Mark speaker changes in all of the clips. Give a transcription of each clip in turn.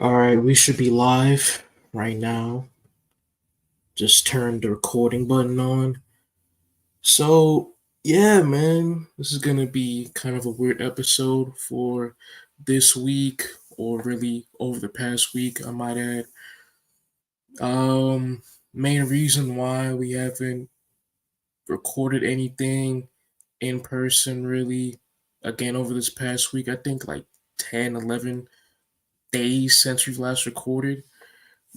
Speaker 1: All right, we should be live right now. Just turned the recording button on. So, yeah, man, this is going to be kind of a weird episode for this week, or really over the past week, I might add. Um, Main reason why we haven't recorded anything in person really again over this past week, I think like 10, 11 days since we've last recorded.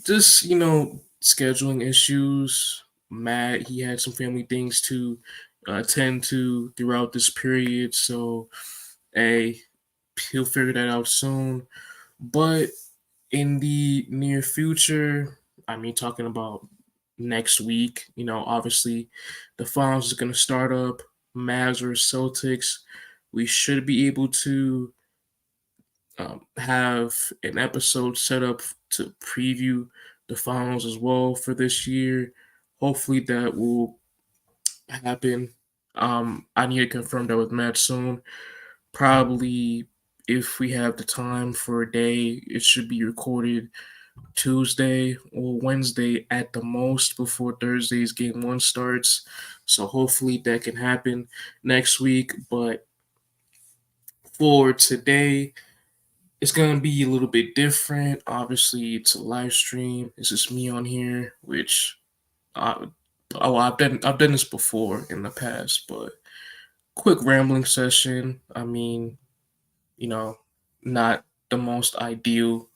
Speaker 1: Just scheduling issues. Matt, he had some family things to attend to throughout this period, so hey, he'll figure that out soon. But in the near future, I mean, talking about next week, obviously the finals is going to start up. Mavs or Celtics. We should be able to have an episode set up to preview the finals as well for this year. Hopefully that will happen. I need to confirm that with Matt soon. Probably if we have the time for a day, it should be recorded Tuesday or Wednesday at the most before Thursday's game one starts. So hopefully that can happen next week. But for today, it's gonna be a little bit different. Obviously, it's a live stream. It's just me on here, which I, I've done this before in the past, but quick rambling session. I mean, you know, not the most ideal.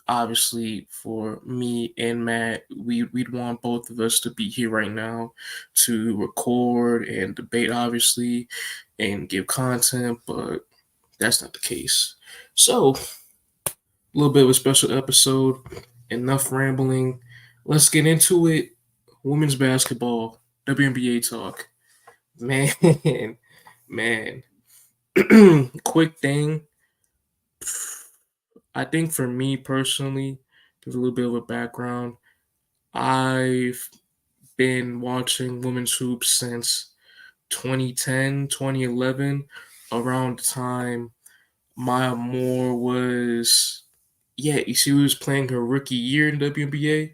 Speaker 1: Obviously, for me and Matt, we'd want both of us to be here right now to record and debate, obviously, and give content, but that's not the case. So a little bit of a special episode. Enough rambling. Let's get into it. Women's basketball, WNBA talk. Man, man. Quick thing. I think for me personally, there's a little bit of a background. I've been watching women's hoops since 2010, 2011, around the time Maya Moore was, yeah, she was playing her rookie year in WNBA.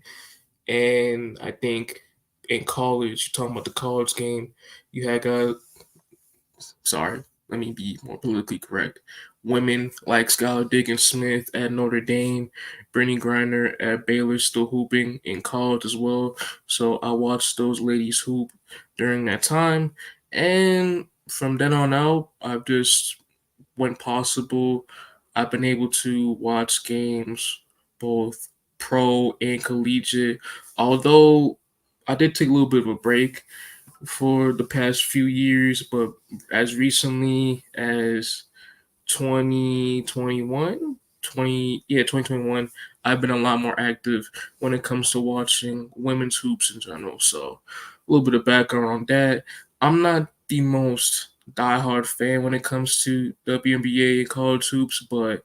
Speaker 1: And I think in college, you're talking about the college game, you had sorry, let me be more politically correct. Women like Skylar Diggins Smith at Notre Dame, Brittany Griner at Baylor still hooping in college as well. So I watched those ladies hoop during that time. And from then on out, I've just, when possible, I've been able to watch games both pro and collegiate. Although I did take a little bit of a break for the past few years, but as recently as 2021, 2021, I've been a lot more active when it comes to watching women's hoops in general. So a little bit of background on that. I'm not the most diehard fan when it comes to WNBA and college hoops, but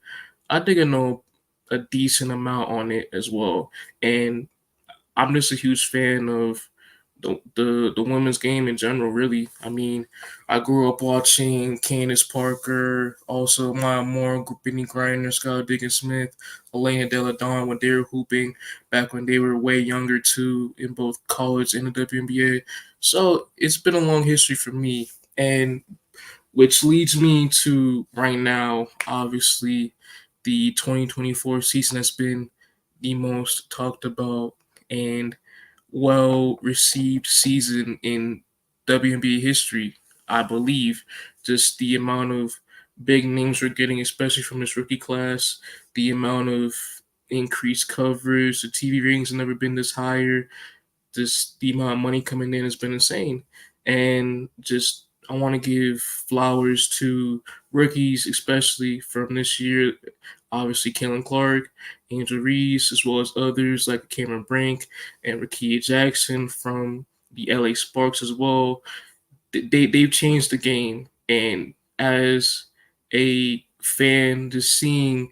Speaker 1: I think I know a decent amount on it as well. And I'm just a huge fan of the women's game in general. Really, I mean, I grew up watching Candace Parker, also Maya Moore, Brittany Griner, Skylar Diggins Smith, Elena Della Don when they were hooping back when they were way younger too in both college and the WNBA. So it's been a long history for me, and which leads me to right now. Obviously, the 2024 season has been the most talked about and well received season in WNBA history, I believe. Just the amount of big names we're getting, especially from this rookie class, the amount of increased coverage, the TV ratings have never been this higher. Just the amount of money coming in has been insane. And just I want to give flowers to rookies, especially from this year. Obviously, Kellen Clark, Angel Reese, as well as others like Cameron Brink and Rakia Jackson from the LA Sparks as well. They've changed the game, and as a fan, just seeing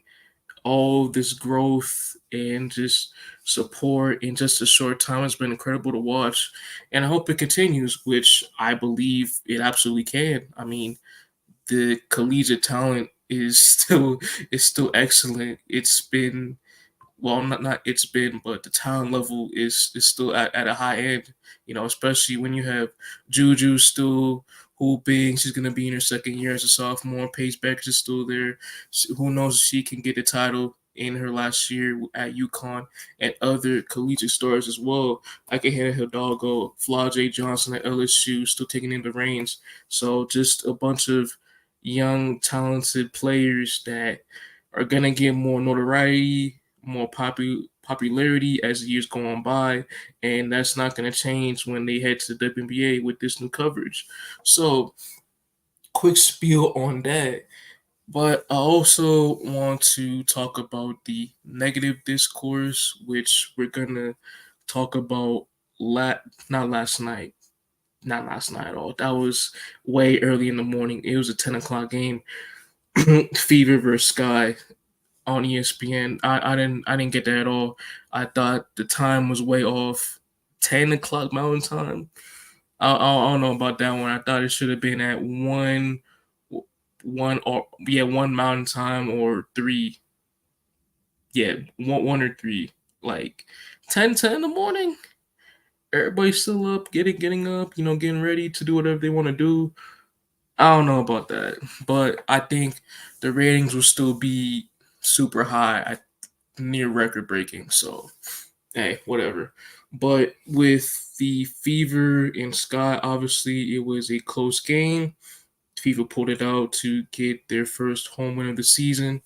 Speaker 1: all this growth and just support in just a short time has been incredible to watch. And I hope it continues, which I believe it absolutely can. I mean, the collegiate talent is still excellent. It's been well, not it's been, but the talent level is still at a high end. Especially when you have Juju still hooping. She's gonna be in her second year as a sophomore. Paige Beckers is still there. Who knows if she can get a title in her last year at UConn, and other collegiate stars as well. Like a Hannah Hidalgo, Flau'jae Johnson at LSU, still taking in the reins. So just a bunch of young, talented players that are gonna get more notoriety, more popularity as the years go on by, and that's not gonna change when they head to the WNBA with this new coverage. So, quick spiel on that. But I also want to talk about the negative discourse, which we're gonna talk about. Not last night, not last night at all. That was way early in the morning. It was a 10 o'clock game. Fever versus Sky on ESPN. I didn't get that at all. I thought the time was way off. 10 o'clock Mountain Time. I don't know about that one. I thought it should have been at one Mountain Time or three. Yeah, one or three. Like 10 in the morning. Everybody's still up, getting up, getting ready to do whatever they want to do. I don't know about that, but I think the ratings will still be super high, near record breaking. So, hey, whatever. But with the Fever and Sky, obviously it was a close game. Fever pulled it out to get their first home win of the season.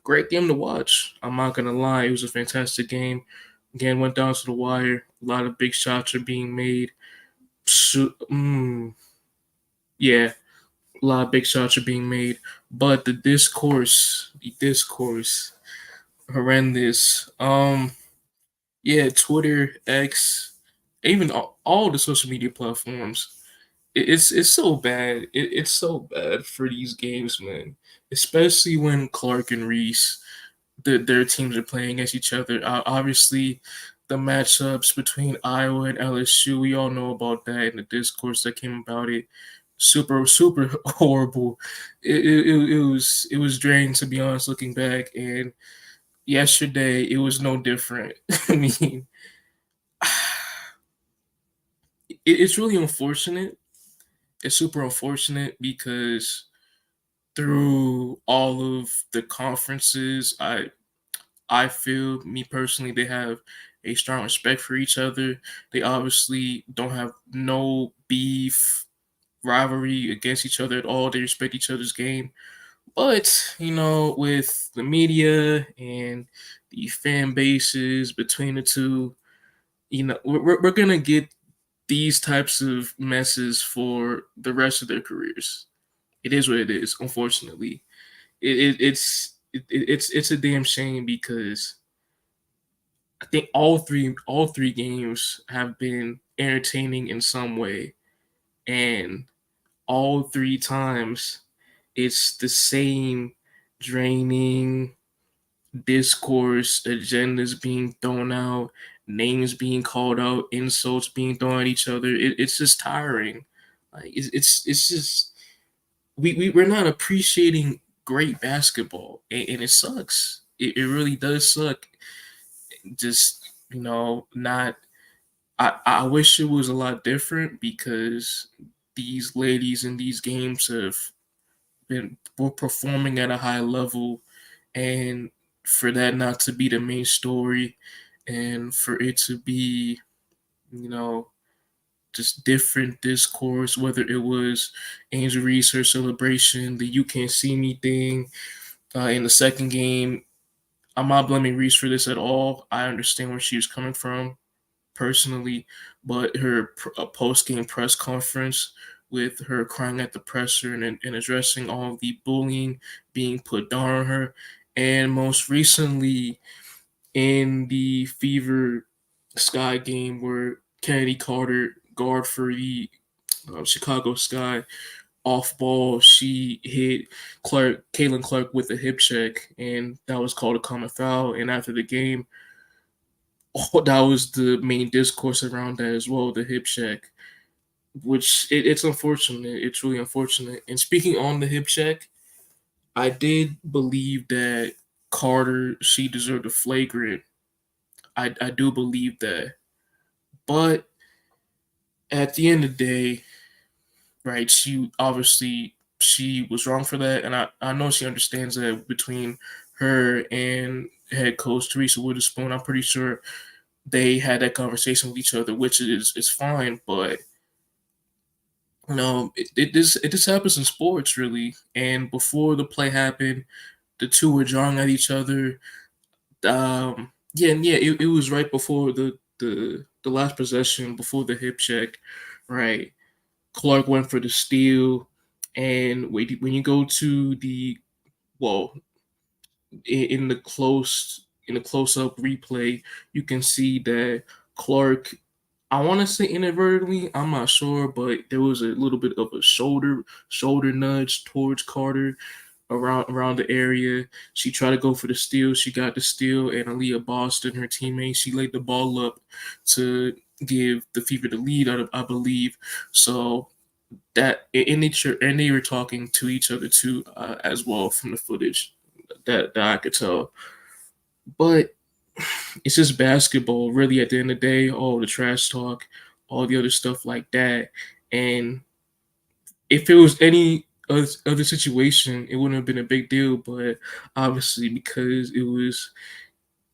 Speaker 1: Great game to watch. I'm not gonna lie, it was a fantastic game. Again, went down to the wire. A lot of big shots are being made. Yeah, a lot of big shots are being made. But the discourse, horrendous. Yeah, Twitter, X, even all the social media platforms. It's so bad. It's so bad for these games, man. Especially when Clark and Reese, their teams are playing against each other. Obviously, the matchups between Iowa and LSU, we all know about that and the discourse that came about it. Super, super horrible. It was draining, to be honest, looking back. And yesterday, it was no different. I mean, it's really unfortunate. It's super unfortunate because through all of the conferences, I feel, me personally, they have a strong respect for each other. They obviously don't have no beef, rivalry against each other at all. They respect each other's game. But, with the media and the fan bases between the two, we're going to get these types of messes for the rest of their careers. It is what it is, unfortunately. It's a damn shame because I think all three games have been entertaining in some way, and all three times it's the same draining discourse, agendas being thrown out, names being called out, insults being thrown at each other. It's just tiring. Like it's just we're not appreciating great basketball, and it sucks. It really does suck. Just not. I wish it was a lot different because these ladies in these games were performing at a high level, and for that not to be the main story, and for it to be you know just different discourse, whether it was Angel Reese celebration, the "you can't see me" thing in the second game. I'm not blaming Reese for this at all. I understand where she was coming from personally, but her post game press conference with her crying at the presser and addressing all of the bullying being put down on her, and most recently in the Fever Sky game where Kennedy Carter, guard for the Chicago Sky, off ball, she hit Caitlin Clark with a hip check, and that was called a common foul. And after the game, that was the main discourse around that as well, the hip check, which it's unfortunate. It's really unfortunate. And speaking on the hip check, I did believe that Carter, she deserved a flagrant. I do believe that. But at the end of the day, right, she was wrong for that, and I know she understands that between her and head coach Teresa Witherspoon. I'm pretty sure they had that conversation with each other, which is fine, but no, it just happens in sports really. And before the play happened, the two were drawing at each other. Yeah, and yeah, it was right before the last possession, before the hip check, right? Clark went for the steal, and when you go to the well in the close up replay, you can see that Clark. I want to say inadvertently, I'm not sure, but there was a little bit of a shoulder nudge towards Carter around the area. She tried to go for the steal. She got the steal, and Aaliyah Boston, her teammate, she laid the ball up to give the Fever the lead, I believe. So that and they were talking to each other too, as well from the footage that I could tell. But it's just basketball, really. At the end of the day, all the trash talk, all the other stuff like that, and if it was any other situation, it wouldn't have been a big deal. But obviously, because it was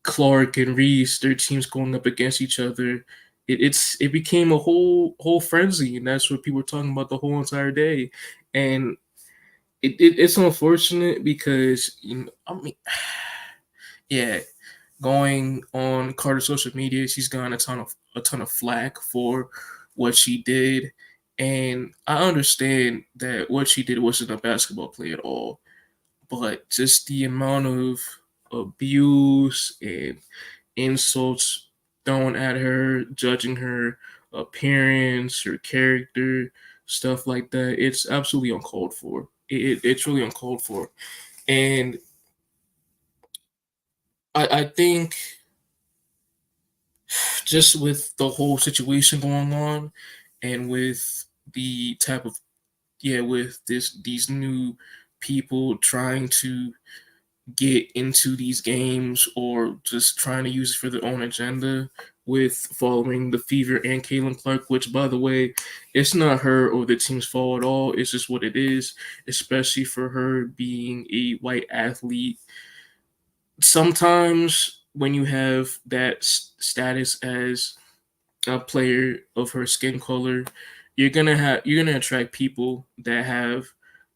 Speaker 1: Clark and Reese, their teams going up against each other, it became a whole frenzy, and that's what people were talking about the whole entire day. And it's unfortunate because I mean, yeah, going on Carter's social media, she's gotten a ton of flack for what she did, and I understand that what she did wasn't a basketball play at all, but just the amount of abuse and insults thrown at her, judging her appearance, her character, stuff like that, it's absolutely uncalled for. It's really uncalled for, and I think just with the whole situation going on and with the type of with these new people trying to get into these games or just trying to use it for their own agenda with following the Fever and Caitlin Clark, which by the way, it's not her or the team's fault at all. It's just what it is, especially for her being a white athlete. Sometimes when you have that status as a player of her skin color, you're gonna attract people that have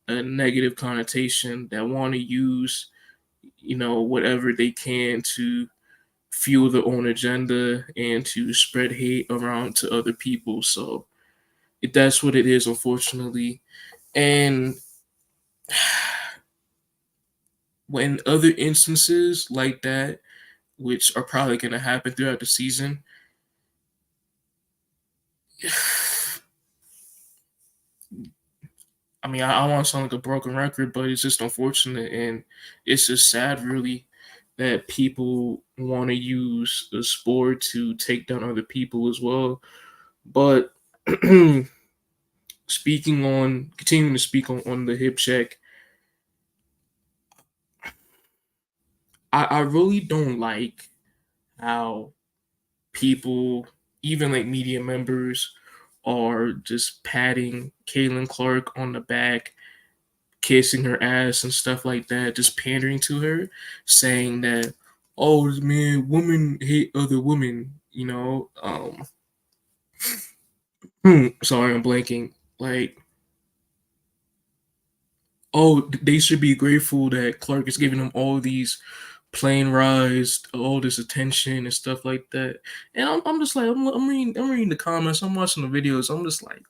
Speaker 1: a negative connotation that want to use whatever they can to fuel their own agenda and to spread hate around to other people. So that's what it is, unfortunately. And when other instances like that, which are probably going to happen throughout the season, I mean, I want to sound like a broken record, but it's just unfortunate and it's just sad, really, that people want to use the sport to take down other people as well. But continuing to speak on the hip check, I really don't like how people, even like media members, are just patting Caitlin Clark on the back, kissing her ass and stuff like that, just pandering to her, saying that, oh man, women hate other women. Sorry, I'm blanking. Like, oh, they should be grateful that Clark is giving them all these plane rides, all this attention and stuff like that. And I'm just like, I'm reading the comments, I'm watching the videos, I'm just like,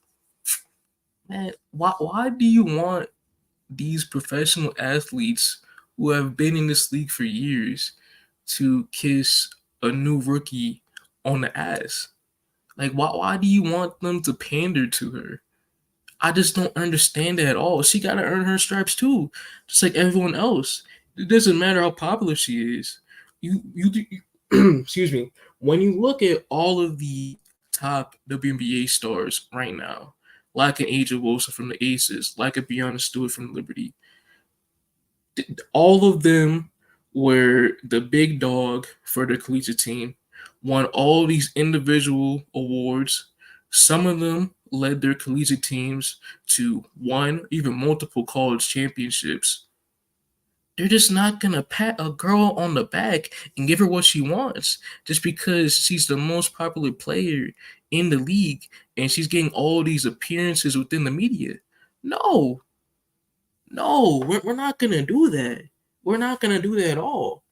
Speaker 1: man, why do you want these professional athletes who have been in this league for years to kiss a new rookie on the ass? Like, why do you want them to pander to her? I just don't understand that at all. She got to earn her stripes too, just like everyone else. It doesn't matter how popular she is. Excuse me. When you look at all of the top WNBA stars right now, like an Angel Wilson from the Aces, like a Breanna Stewart from Liberty, all of them were the big dog for the collegiate team. won all these individual awards. Some of them led their collegiate teams to one, even multiple college championships. They're just not gonna pat a girl on the back and give her what she wants just because she's the most popular player in the league and she's getting all these appearances within the media. No, no, we're not gonna do that. We're not gonna do that at all.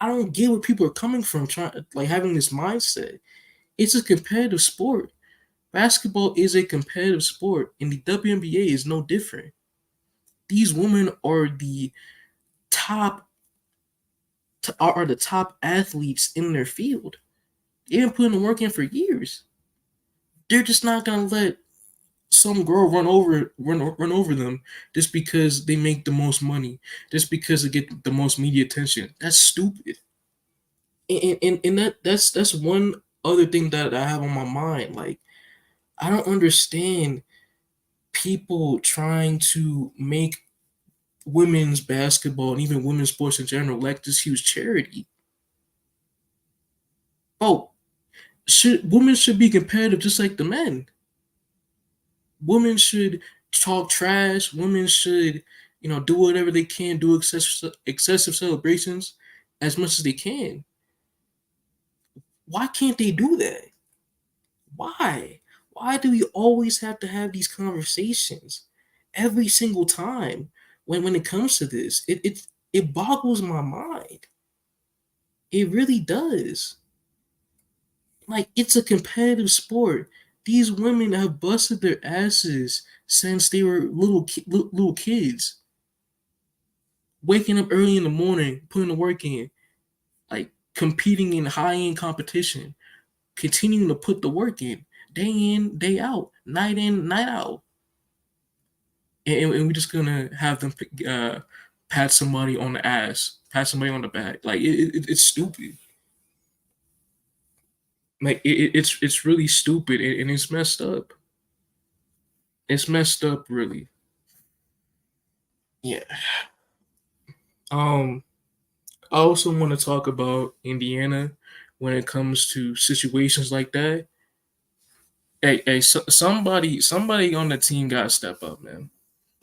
Speaker 1: I don't get where people are coming from trying like having this mindset. It's a competitive sport. Basketball is a competitive sport, and the WNBA is no different. These women are the top are the top athletes in their field. They've been putting the work in for years. They're just not gonna let some girl run over them just because they make the most money, just because they get the most media attention. That's stupid. And that's one other thing that I have on my mind. Like I don't understand people trying to make women's basketball and even women's sports in general like this huge charity. Oh, women should be competitive just like the men. Women should talk trash. Women should, do whatever they can, do excessive celebrations as much as they can. Why can't they do that? Why? Why do we always have to have these conversations every single time when it comes to this? It boggles my mind. It really does. Like it's a competitive sport. These women have busted their asses since they were little kids, waking up early in the morning, putting the work in, like competing in high end competition, continuing to put the work in, day out, night in, night out, and we're just gonna have them pat somebody on the ass, pat somebody on the back. Like it's stupid. Like it's really stupid and it's messed up. It's messed up, really. Yeah. Um. I also want to talk about Indiana when it comes to situations like that. Hey, somebody on the team got to step up, man.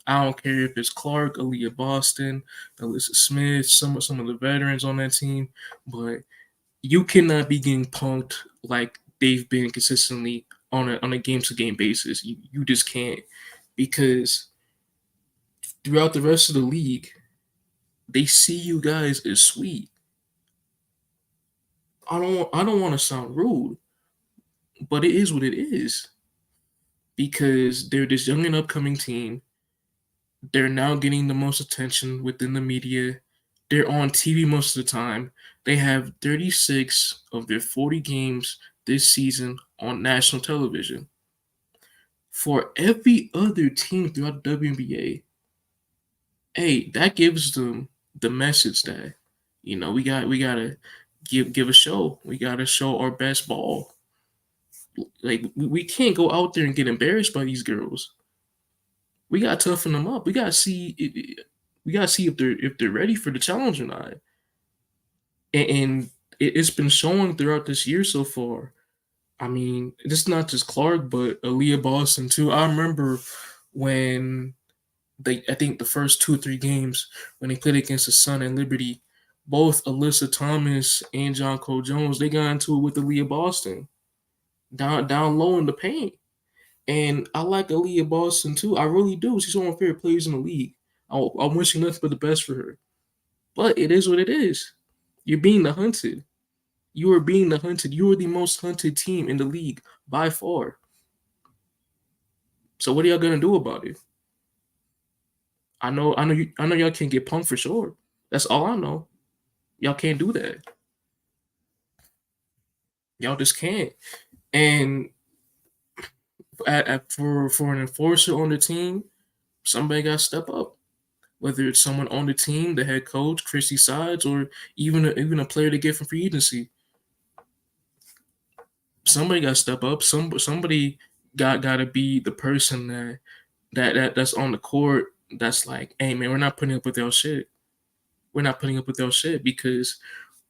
Speaker 1: I don't care if it's Clark, Aaliyah Boston, Alyssa Smith, some of the veterans on that team, but you cannot be getting punked like they've been consistently on a game to game basis. You just can't because throughout the rest of the league, they see you guys as sweet. I don't want to sound rude, but it is what it is because they're this young and upcoming team. They're now getting the most attention within the media. They're on TV most of the time. They have 36 of their 40 games this season on national television. For every other team throughout the WNBA, hey, that gives them the message that we gotta give a show. We gotta show our best ball. Like we can't go out there and get embarrassed by these girls. We gotta toughen them up. We gotta see if they're ready for the challenge or not. And it's been showing throughout this year so far. I mean, it's not just Clark, but Aaliyah Boston too. I remember when I think the first 2 or 3 games when they played against the Sun and Liberty, both Alyssa Thomas and John Cole Jones, they got into it with Aaliyah Boston down low in the paint. And I like Aaliyah Boston too. I really do. She's one of my favorite players in the league. I'm wishing nothing but the best for her. But it is what it is. You're being the hunted. You are being the hunted. You are the most hunted team in the league by far. So what are y'all gonna do about it? I know y'all can't get punked for sure. That's all I know. Y'all can't do that. Y'all just can't. And for an enforcer on the team, somebody got to step up. Whether it's someone on the team, the head coach, Christy Sides, or even a player to get from free agency, somebody got to step up. Somebody got to be the person that's on the court. That's like, hey man, we're not putting up with your shit. We're not putting up with your shit because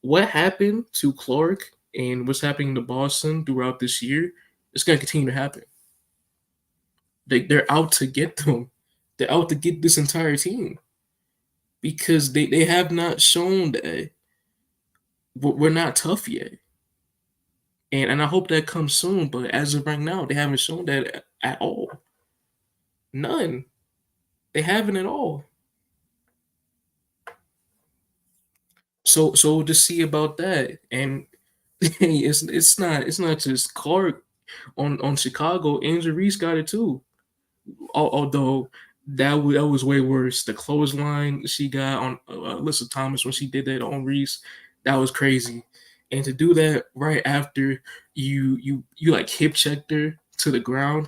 Speaker 1: what happened to Clark? and what's happening to Boston throughout this year, it's going to continue to happen. They're out to get them. They're out to get this entire team because they have not shown that we're not tough yet. And I hope that comes soon. But as of right now, they haven't shown that at all. None. They haven't at all. So to see about that, and it's not just Clark on Chicago. Angel Reese got it too. Although that was way worse. The clothesline she got on Alyssa Thomas when she did that on Reese, that was crazy. And to do that right after you like hip checked her to the ground,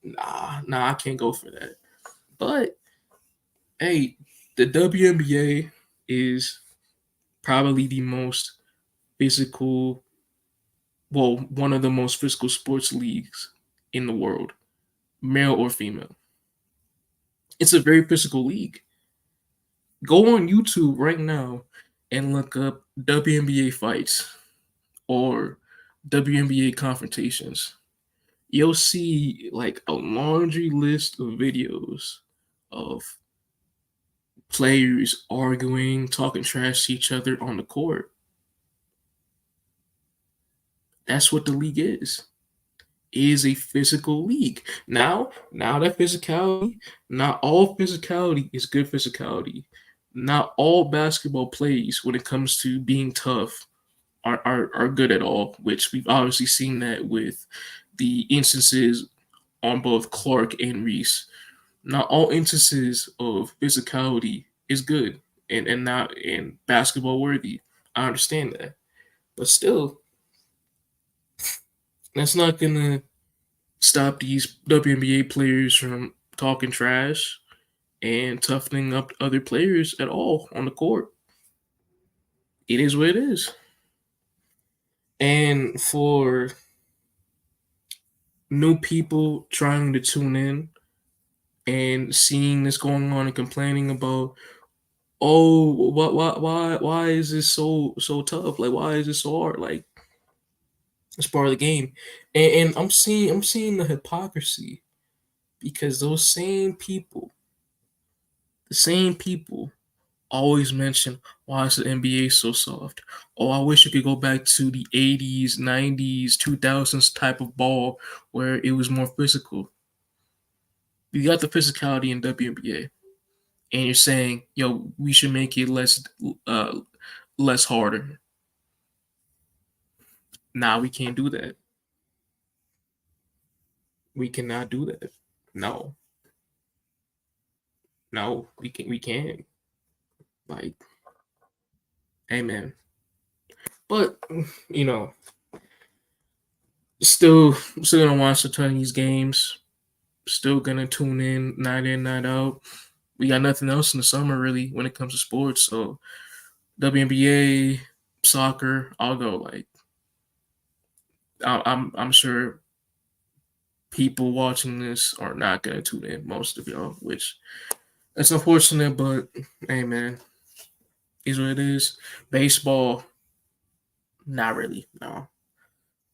Speaker 1: nah, I can't go for that. But hey, the WNBA is probably the most physical, well, one of the most physical sports leagues in the world, male or female. It's a very physical league. Go on YouTube right now and look up WNBA fights or WNBA confrontations. You'll see like a laundry list of videos of players arguing, talking trash to each other on the court. That's what the league is. It is a physical league. Now that physicality, not all physicality is good physicality. Not all basketball plays when it comes to being tough are good at all, which we've obviously seen that with the instances on both Clark and Reese. Not all instances of physicality is good and not and basketball worthy. I understand that. But still, that's not gonna stop these WNBA players from talking trash and toughening up other players at all on the court. It is what it is. And for new people trying to tune in and seeing this going on and complaining about, oh, why is this so tough? Like, why is this so hard? Like, it's part of the game, and I'm seeing the hypocrisy because those same people always mention why is the NBA so soft. Oh, I wish you could go back to the 80s, 90s, 2000s type of ball where it was more physical. You got the physicality in WNBA, and you're saying, yo, we should make it uh, less harder. Nah, we can't do that. We cannot do that. No, no, we can. We can't. Like, hey, man. But you know, still gonna watch a ton of these games. Still gonna tune in, night out. We got nothing else in the summer really when it comes to sports. So WNBA, soccer, I'll go. Like I'm sure people watching this are not gonna tune in. Most of y'all, which it's unfortunate, but hey man, is what it is. Baseball, not really. No.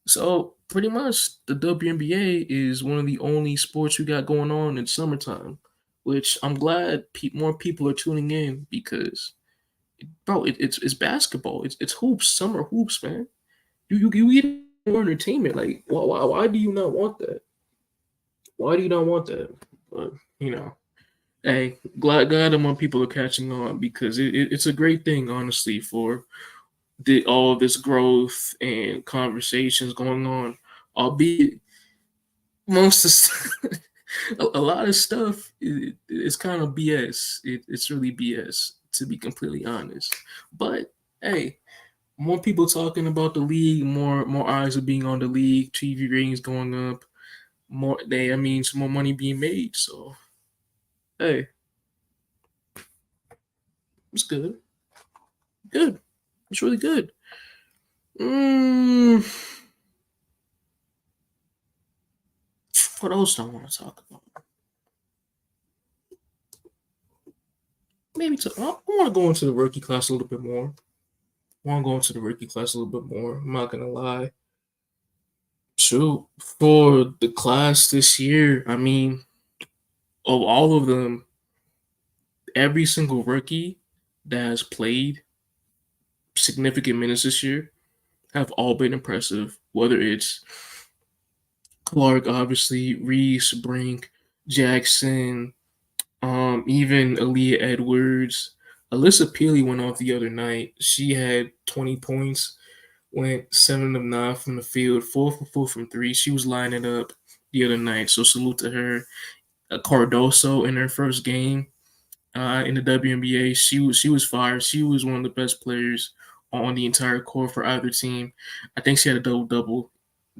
Speaker 1: So pretty much the WNBA is one of the only sports we got going on in summertime, which I'm glad more people are tuning in because bro, it's basketball. It's hoops, summer hoops, man. You get more entertainment. Like why do you not want that? Why do you not want that? But you know, hey, glad that more people are catching on because it's a great thing, honestly, for all of this growth and conversations going on. Albeit most of a lot of stuff is kind of BS. It's really BS to be completely honest. But hey, more people talking about the league, more eyes are being on the league, TV ratings going up, that means more money being made. So hey, it's good, good. It's really good. Mm, what else do I want to talk about? Maybe I want to go into the rookie class a little bit more. want to go into the rookie class a little bit more. I'm not gonna lie. So for the class this year, I mean, of all of them, every single rookie that has played significant minutes this year have all been impressive. Whether it's Clark, obviously, Reese, Brink, Jackson, even Aaliyah Edwards. Alyssa Peely went off the other night. She had 20 points, went 7 of 9 from the field, 4 for 4 from three. She was lining up the other night, so salute to her. Cardoso in her first game in the WNBA, she was fire. She was one of the best players on the entire court for either team. I think she had a double double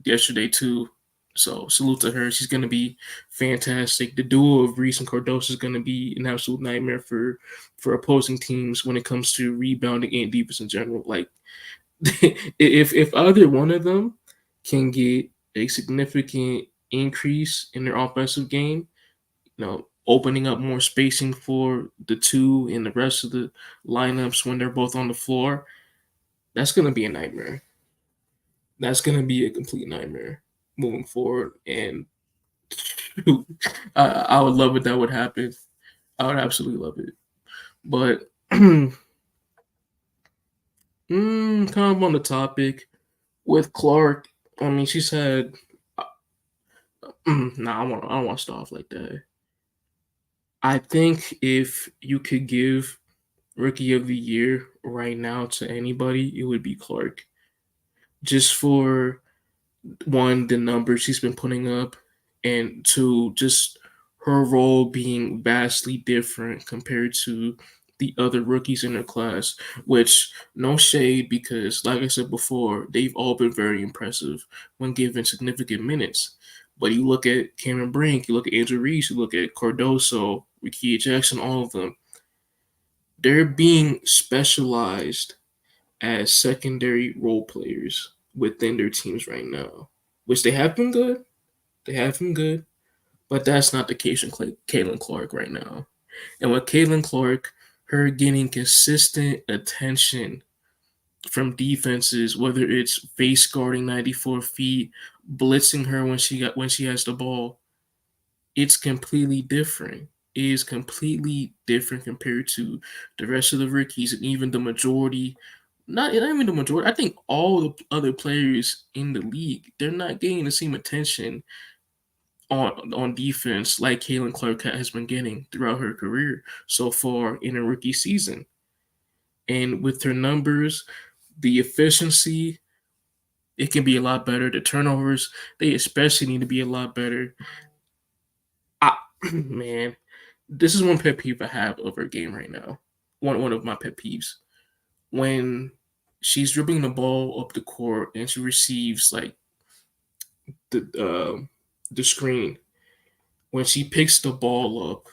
Speaker 1: yesterday too. So salute to her. She's gonna be fantastic. The duo of Reese and Cardoso is gonna be an absolute nightmare for opposing teams when it comes to rebounding and defense in general. Like if either one of them can get a significant increase in their offensive game, opening up more spacing for the two and the rest of the lineups when they're both on the floor, that's gonna be a nightmare. That's gonna be a complete nightmare moving forward. And I would love it that would happen. I would absolutely love it. But kind of on the topic with Clark, I mean, she's had. Nah, I don't want to start off like that. I think if you could give Rookie of the Year right now to anybody, it would be Clark. Just for one, the numbers she's been putting up, and two, just her role being vastly different compared to the other rookies in her class, which no shade because, like I said before, they've all been very impressive when given significant minutes. But you look at Cameron Brink, you look at Andrew Reese, you look at Cardoso, Rickea Jackson, all of them, they're being specialized as secondary role players within their teams right now, which they have been good. They have been good, but that's not the case in Caitlin Clark right now. And with Caitlin Clark, her getting consistent attention from defenses, whether it's face guarding 94 feet, blitzing her when she has the ball, it's completely different. It is completely different compared to the rest of the rookies and even the majority. Not even the majority. I think all the other players in the league, they're not getting the same attention on defense like Caitlin Clark has been getting throughout her career so far in a rookie season. And with her numbers, the efficiency, it can be a lot better. The turnovers, they especially need to be a lot better. I, man, this is one pet peeve I have of her game right now. One of my pet peeves. When she's dribbling the ball up the court and she receives like the screen, when she picks the ball up,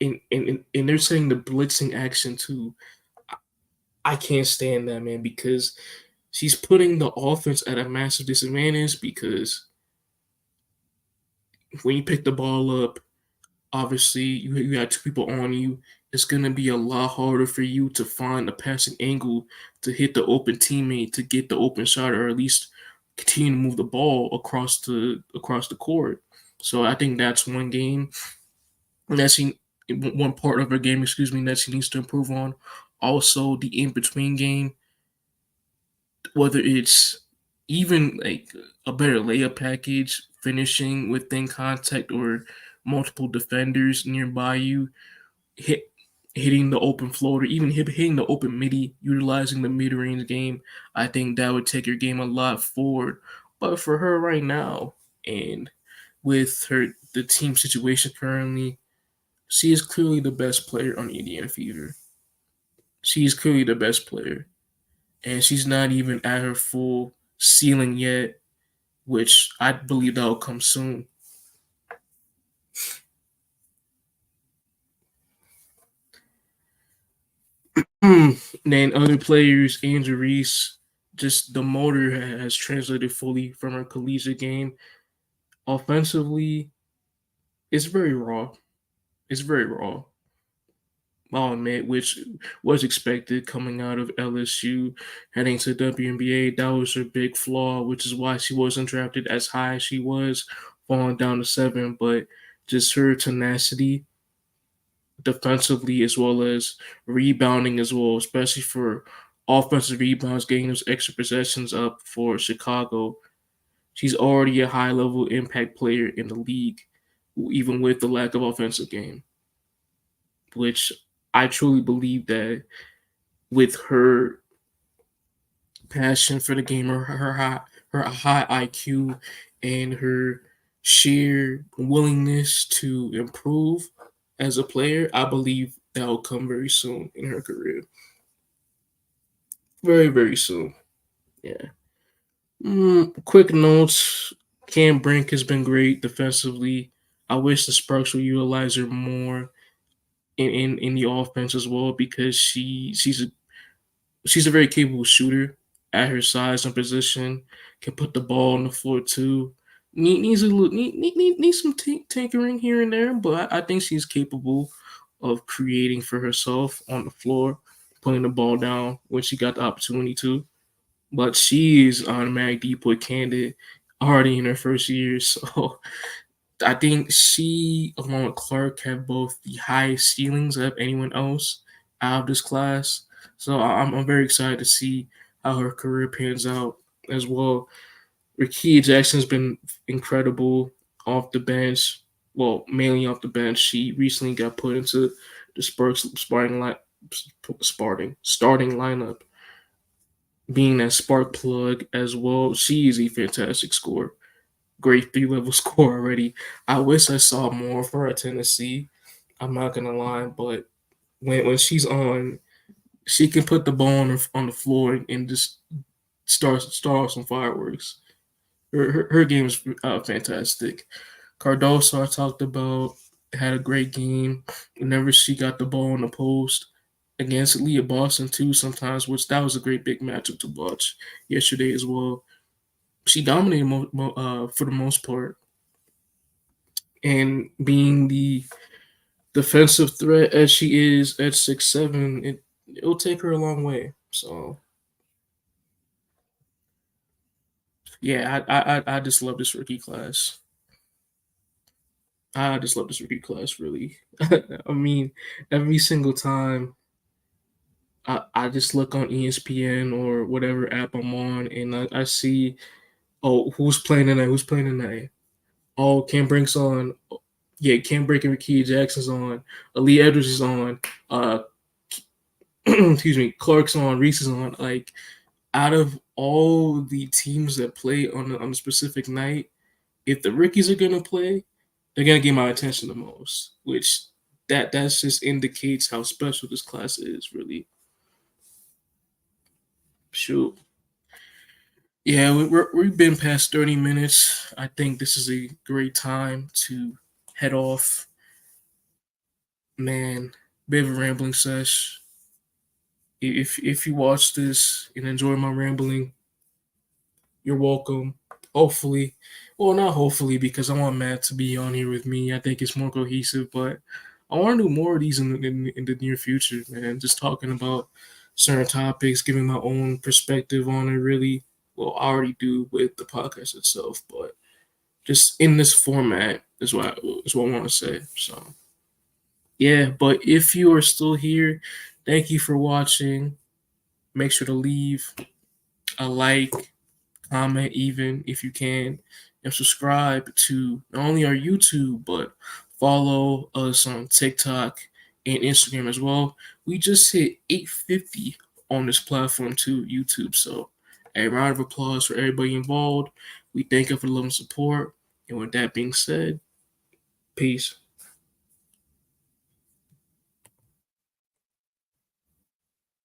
Speaker 1: and they're saying the blitzing action too. I can't stand that, man, because she's putting the offense at a massive disadvantage because when you pick the ball up, obviously you got two people on you. It's gonna be a lot harder for you to find a passing angle to hit the open teammate to get the open shot or at least continue to move the ball across the court. So I think that's one part of her game, excuse me, that she needs to improve on. Also, the in between game, whether it's even like a better layup package, finishing within contact, or multiple defenders nearby you, hit hitting the open floater, even hitting the open midi, utilizing the mid range game. I think that would take your game a lot forward. But for her right now, and with the team situation currently, she is clearly the best player on Indiana Fever. She is clearly the best player, and she's not even at her full ceiling yet, which I believe that will come soon. Then other players, Andrew Reese, just the motor has translated fully from her collegiate game. Offensively, it's very raw. It's very raw. I'll admit, which was expected coming out of LSU, heading to WNBA. That was her big flaw, which is why she wasn't drafted as high as she was, falling down to 7. But just her tenacity defensively as well as rebounding as well, especially for offensive rebounds, getting those extra possessions up for Chicago. She's already a high level impact player in the league, even with the lack of offensive game, which I truly believe that with her passion for the game, her high IQ, and her sheer willingness to improve as a player, I believe that will come very soon in her career. Very, very soon. Yeah. Quick notes. Cam Brink has been great defensively. I wish the Sparks would utilize her more in the offense as well because she's a very capable shooter at her size and position. Can put the ball on the floor too. Needs some tinkering here and there, but I think she's capable of creating for herself on the floor, putting the ball down when she got the opportunity to. But she is an automatic deploy candidate already in her first year, so I think she, along with Clark, have both the highest ceilings of anyone else out of this class. So I'm very excited to see how her career pans out as well. Rakia Jackson's been incredible off the bench. Well, mainly off the bench. She recently got put into the Spurs starting lineup, being that spark plug as well. She is a fantastic scorer. Great 3 level score already. I wish I saw more for her at Tennessee. I'm not gonna lie, but when she's on, she can put the ball on the floor and just start off some fireworks. Her game is fantastic. Cardoso, I talked about, had a great game. Whenever she got the ball in the post against Leah Boston too, sometimes, which that was a great big matchup to watch yesterday as well. She dominated for the most part, and being the defensive threat as she is at 6'7", it'll take her a long way. So yeah, I just love this rookie class. I just love this rookie class, really. I mean, every single time I just look on ESPN or whatever app I'm on, and I see, oh, who's playing tonight? Who's playing tonight? Oh, Cam Brink's on. Yeah, Cam Brink and Rakia Jackson's on. Ali Edwards is on. Excuse me, Clark's on. Reese is on. Like, out of all the teams that play on a specific night, if the rookies are gonna play, they're gonna get my attention the most. Which that just indicates how special this class is, really. Shoot. Yeah, we've been past 30 minutes. I think this is a great time to head off. Man, bit of a rambling sesh. If you watch this and enjoy my rambling, you're welcome. Hopefully, well, not hopefully, because I want Matt to be on here with me. I think it's more cohesive, but I want to do more of these in the near future, man. Just talking about certain topics, giving my own perspective on it, really. Well, I already do with the podcast itself, but just in this format is what I want to say. So, yeah, but if you are still here, thank you for watching. Make sure to leave a like, comment even if you can, and subscribe to not only our YouTube but follow us on TikTok and Instagram as well. We just hit 850 on this platform too, YouTube. So a round of applause for everybody involved. We thank you for the love and support. And with that being said, peace.